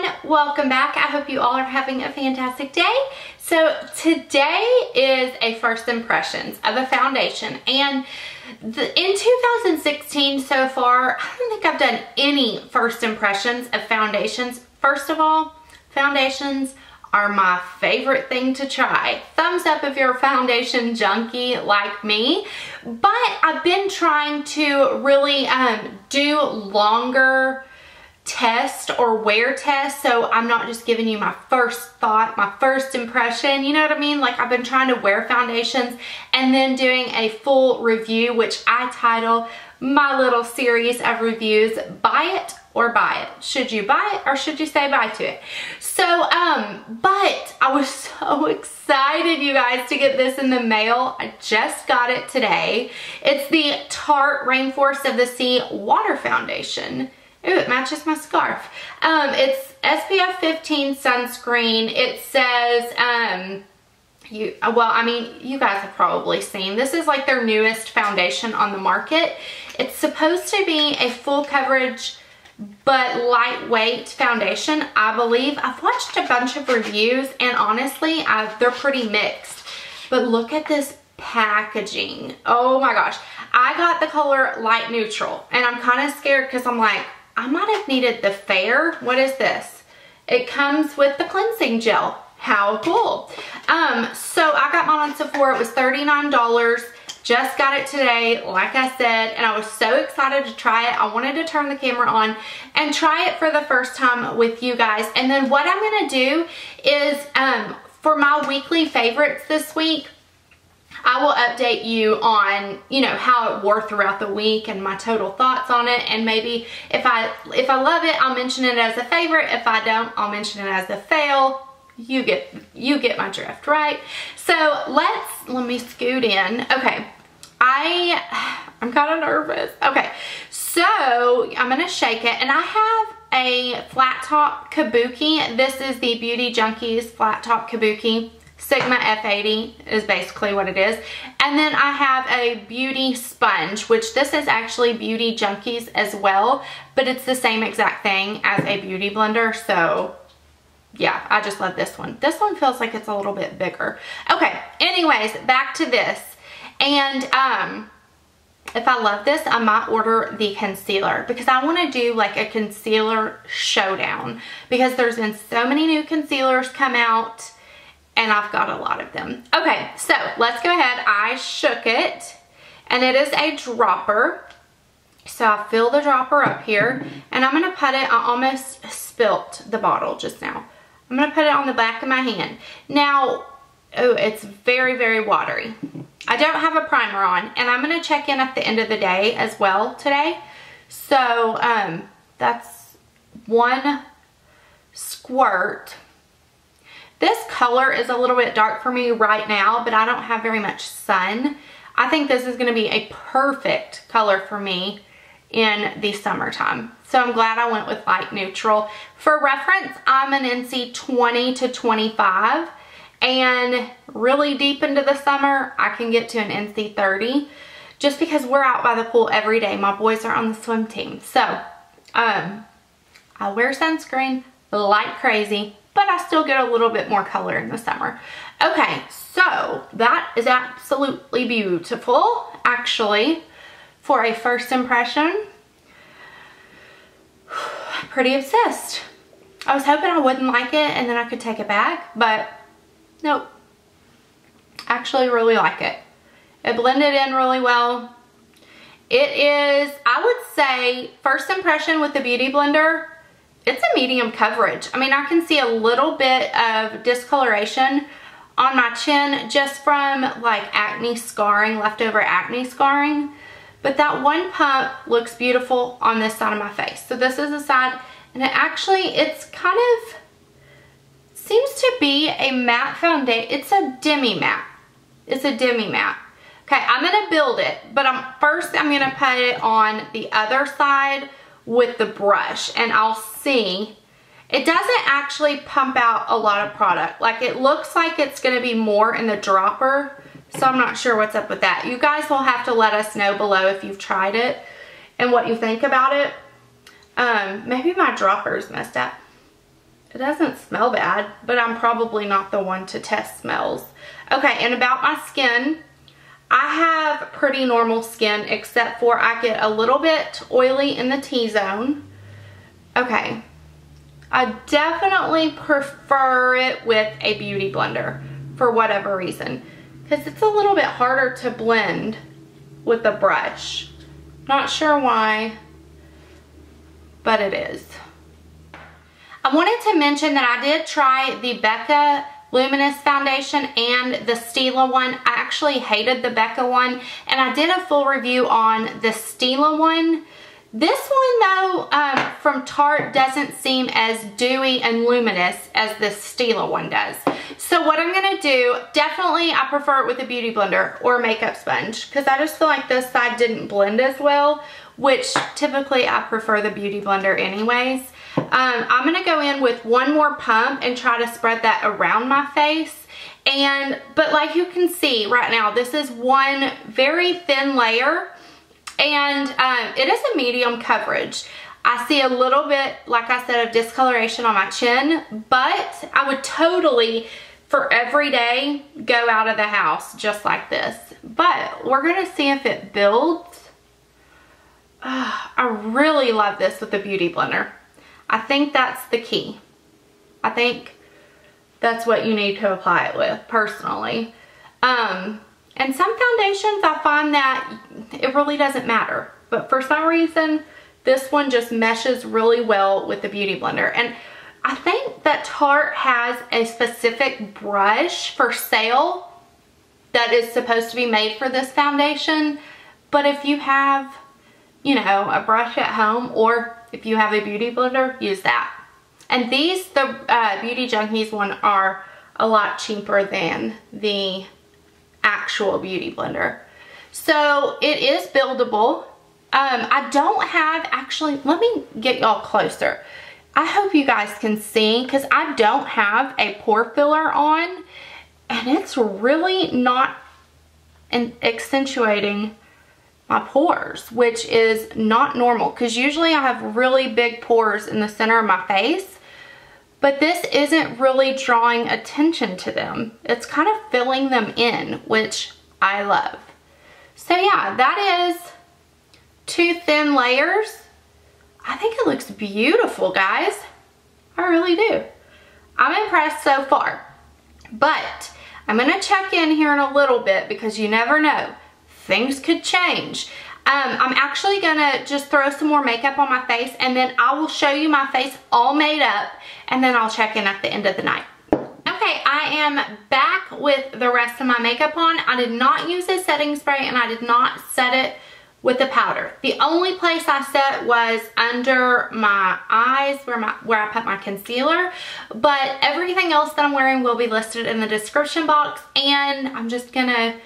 everyone, welcome back. I hope you all are having a fantastic day. So today is a first impressions of a foundation, and in 2016 so far, I don't think I've done any first impressions of foundations. First of all, foundations are my favorite thing to try. Thumbs up if you're a foundation junkie like me. But I've been trying to really do longer test or wear test, so I'm not just giving you my first thought, my first impression, you know what I mean? Like, I've been trying to wear foundations and then doing a full review, which I title my little series of reviews, Buy It or Buy It. Should you buy it or should you say bye to it? So, but I was so excited, you guys, to get this in the mail. I just got it today. It's the Tarte Rainforest of the Sea Water Foundation. Ooh, it matches my scarf. It's SPF 15 sunscreen. It says, you guys have probably seen, this is like their newest foundation on the market. It's supposed to be a full coverage but lightweight foundation, I believe. I've watched a bunch of reviews and honestly, they're pretty mixed. But look at this packaging. Oh my gosh. I got the color light neutral and I'm kind of scared because I'm like, I might have needed the fair. What is this? It comes with the cleansing gel. How cool. So I got mine on Sephora. It was $39. Just got it today, like I said, and I was so excited to try it. I wanted to turn the camera on and try it for the first time with you guys. And then what I'm gonna do is, for my weekly favorites this week, I will update you on, you know, how it wore throughout the week and my total thoughts on it. And maybe if I love it, I'll mention it as a favorite. If I don't, I'll mention it as a fail. You get my drift, right? So let me scoot in. Okay, I'm kind of nervous. Okay, so I'm gonna shake it, and I have a flat top kabuki. This is the Beauty Junkies flat top kabuki. Sigma F80 is basically what it is. And then I have a beauty sponge, which this is actually Beauty Junkies as well, but it's the same exact thing as a beauty blender. So yeah, I just love this one. This one feels like it's a little bit bigger. Okay, anyways, back to this. And if I love this, I might order the concealer because I want to do like a concealer showdown because there's been so many new concealers come out and I've got a lot of them. Okay, so let's go ahead. I shook it and it is a dropper. So I fill the dropper up here and I'm gonna put it, I almost spilt the bottle just now. I'm gonna put it on the back of my hand. Now, oh, it's very, very watery. I don't have a primer on and I'm gonna check in at the end of the day as well today. So that's one squirt. This color is a little bit dark for me right now, but I don't have very much sun. I think this is gonna be a perfect color for me in the summertime. So I'm glad I went with light neutral. For reference, I'm an NC 20 to 25, and really deep into the summer, I can get to an NC 30, just because we're out by the pool every day. My boys are on the swim team. So I wear sunscreen like crazy, but I still get a little bit more color in the summer. Okay, so that is absolutely beautiful, actually, for a first impression. Pretty obsessed. I was hoping I wouldn't like it and then I could take it back, but nope. Actually really like it. It blended in really well. It is, I would say, first impression with the Beauty Blender, it's a medium coverage. I mean, I can see a little bit of discoloration on my chin just from like acne scarring, leftover acne scarring. But that one pump looks beautiful on this side of my face. So this is the side, and it's kind of, seems to be a matte foundation. It's a demi-matte. It's a demi-matte. Okay, I'm gonna build it, but first I'm gonna put it on the other side with the brush, and I'll see. It doesn't actually pump out a lot of product. Like, it looks like it's gonna be more in the dropper, so I'm not sure what's up with that. You guys will have to let us know below if you've tried it and what you think about it. Maybe my dropper's messed up. It doesn't smell bad, but I'm probably not the one to test smells. Okay, and about my skin, I have pretty normal skin except for I get a little bit oily in the T-zone. Okay, I definitely prefer it with a beauty blender for whatever reason, because it's a little bit harder to blend with a brush. Not sure why, but it is. I wanted to mention that I did try the Becca Luminous foundation and the Stila one. I actually hated the Becca one, and I did a full review on the Stila one. This one though, from Tarte doesn't seem as dewy and luminous as the Stila one does. So what I'm gonna do, definitely I prefer it with a beauty blender or a makeup sponge, because I just feel like this side didn't blend as well, which typically I prefer the beauty blender anyways. I'm gonna go in with one more pump and try to spread that around my face. But like you can see right now, this is one very thin layer, and it is a medium coverage. I see a little bit, like I said, of discoloration on my chin, but I would totally, for every day, go out of the house just like this. But we're gonna see if it builds. I really love this with the beauty blender. I think that's the key. I think that's what you need to apply it with, personally. And some foundations, I find that it really doesn't matter. But for some reason, this one just meshes really well with the beauty blender. And I think that Tarte has a specific brush for sale that is supposed to be made for this foundation. But if you have, you know, a brush at home, or if you have a beauty blender, use that. And these, the Beauty Junkies one, are a lot cheaper than the actual beauty blender. So it is buildable. I don't have, actually, let me get y'all closer. I hope you guys can see, because I don't have a pore filler on, and it's really not accentuating my pores, which is not normal, because usually I have really big pores in the center of my face, but this isn't really drawing attention to them. It's kind of filling them in, which I love. So yeah, that is 2 thin layers. I think it looks beautiful, guys. I really do. I'm impressed so far, but I'm gonna check in here in a little bit, because you never know. Things could change. I'm actually gonna just throw some more makeup on my face, and then I will show you my face all made up, and then I'll check in at the end of the night. Okay, I am back with the rest of my makeup on. I did not use a setting spray, and I did not set it with the powder. The only place I set was under my eyes, where I put my concealer, but everything else that I'm wearing will be listed in the description box. And I'm just gonna,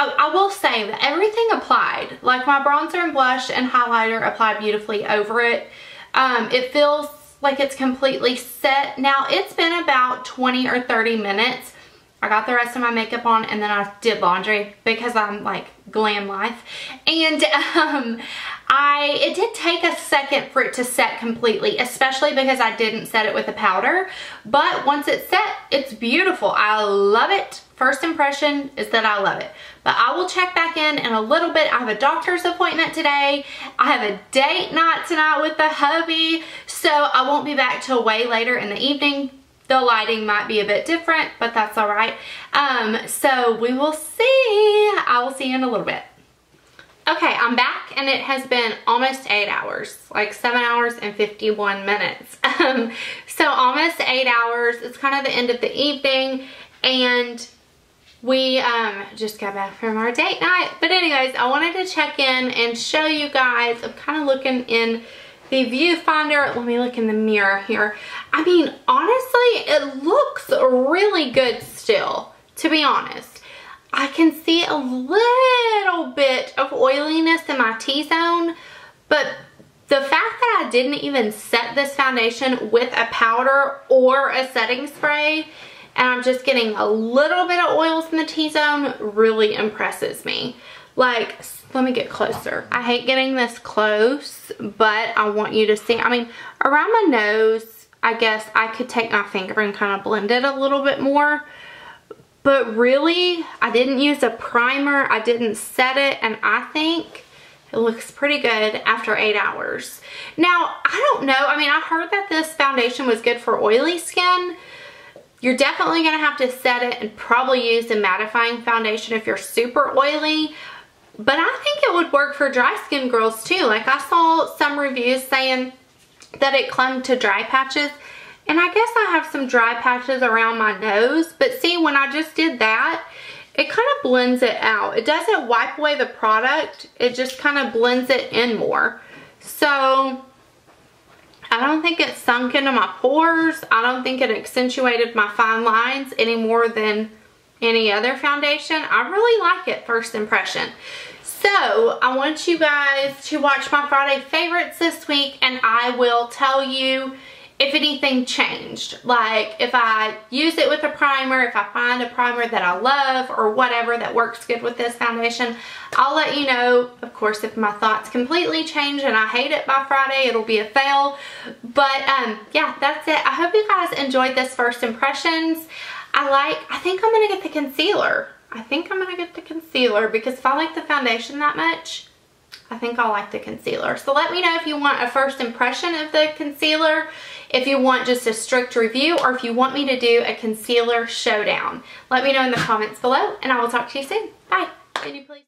I will say that everything applied, like my bronzer and blush and highlighter, applied beautifully over it. It feels like it's completely set. Now, it's been about 20 or 30 minutes. I got the rest of my makeup on, and then I did laundry, because I'm like glam life. And it did take a second for it to set completely, especially because I didn't set it with a powder. But once it's set, it's beautiful. I love it. First impression is that I love it. But I will check back in a little bit. I have a doctor's appointment today. I have a date night tonight with the hubby, so I won't be back till way later in the evening. The lighting might be a bit different, but that's all right. So we will see. I will see you in a little bit. Okay, I'm back, and it has been almost 8 hours, like 7 hours and 51 minutes. So almost 8 hours. It's kind of the end of the evening, and we just got back from our date night. But anyways, I wanted to check in and show you guys. I'm kind of looking in the viewfinder. Let me look in the mirror here. I mean, honestly, it looks really good still, to be honest. I can see a little bit of oiliness in my T-zone, but the fact that I didn't even set this foundation with a powder or a setting spray, and I'm just getting a little bit of oils in the T-zone, really impresses me. Like, let me get closer. I hate getting this close, but I want you to see. I mean, around my nose, I guess I could take my finger and kind of blend it a little bit more. But really, I didn't use a primer, I didn't set it, and I think it looks pretty good after 8 hours. Now, I don't know, I mean, I heard that this foundation was good for oily skin. You're definitely gonna have to set it and probably use a mattifying foundation if you're super oily. But I think it would work for dry skin girls too. Like, I saw some reviews saying that it clung to dry patches. And I guess I have some dry patches around my nose. But see, when I just did that, it kind of blends it out. It doesn't wipe away the product. It just kind of blends it in more. So, I don't think it sunk into my pores. I don't think it accentuated my fine lines any more than any other foundation. I really like it, first impression. So, I want you guys to watch my Friday favorites this week, and I will tell you if anything changed. Like, if I use it with a primer, if I find a primer that I love or whatever that works good with this foundation, I'll let you know. Of course, if my thoughts completely change and I hate it by Friday, it'll be a fail. But yeah, that's it. I hope you guys enjoyed this first impressions. I think I'm gonna get the concealer. I think I'm gonna get the concealer because if I like the foundation that much, I think I'll like the concealer. So let me know if you want a first impression of the concealer, if you want just a strict review, or if you want me to do a concealer showdown. Let me know in the comments below, and I will talk to you soon. Bye. Can you please